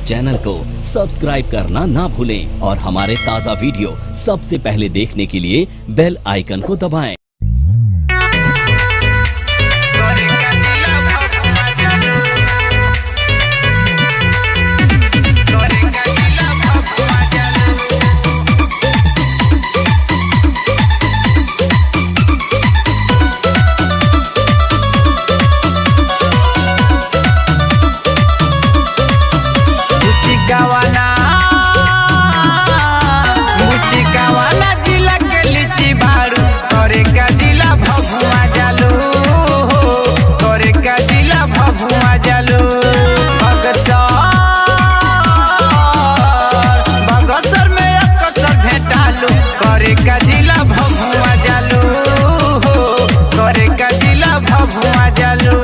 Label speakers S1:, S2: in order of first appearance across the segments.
S1: Channel को subscribe करना ना भूलें और हमारे ताज़ा वीडियो सबसे पहले देखने के लिए बेल आइकन को दबाएं।
S2: मुचिकावाला जिला के लीची बारू करे का जिला भभुआ जालू करे का जिला भभुआ जालू बगसर में अक्सर भेटालू करे का जिला भभुआ जालू करे का जिला भभुआ जालू।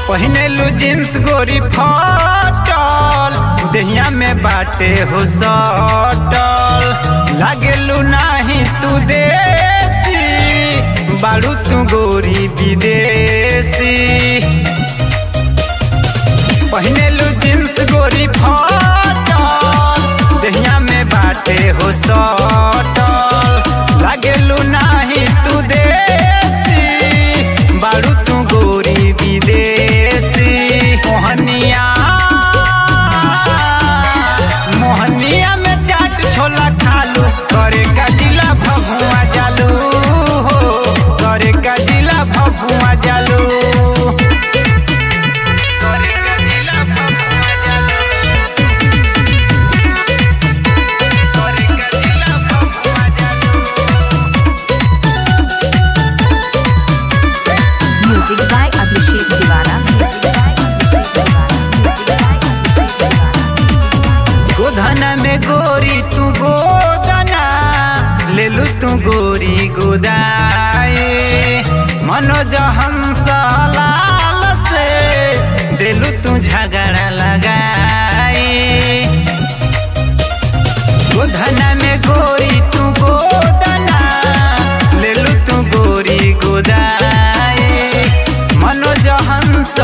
S2: पहिनेलू जींस गोरी फटल दहिया में बाटे हो सटल लागेलू नाही तू देसी बालू तू गोरी विदेशी। पहिनेलू जींस गोरी फटल दहिया में बाटे हो सटल लागेलू नाही तू देसी बालू तू गोरी विदेशी। मोहनिया में चाट छोला खालू करे का जिला भभुआ जालू करे का जिला भभुआ जालू करे का जिला भभुआ जालू करे का जिला भभुआ जालू।
S3: म्यूजिक बाय अभिषेक दीवाना।
S2: गोधना में गोरी तू गोदना लेलू तू गोरी गोदाए मनोज हंस लाल से देलू तू झगड़ा लगाए। गोधना में गोरी तू गोदना लेलू तू गोरी गोदाए मनोज हंस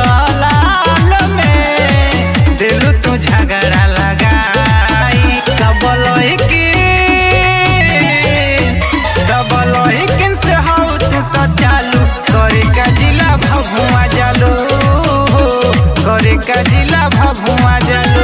S2: लाल में देलू तू झगड़ा लगाए। सबलोहिकिन से हाउ तू तो चालू करे का जिला भभुआ जालू करे का जिला भभुआ जालू।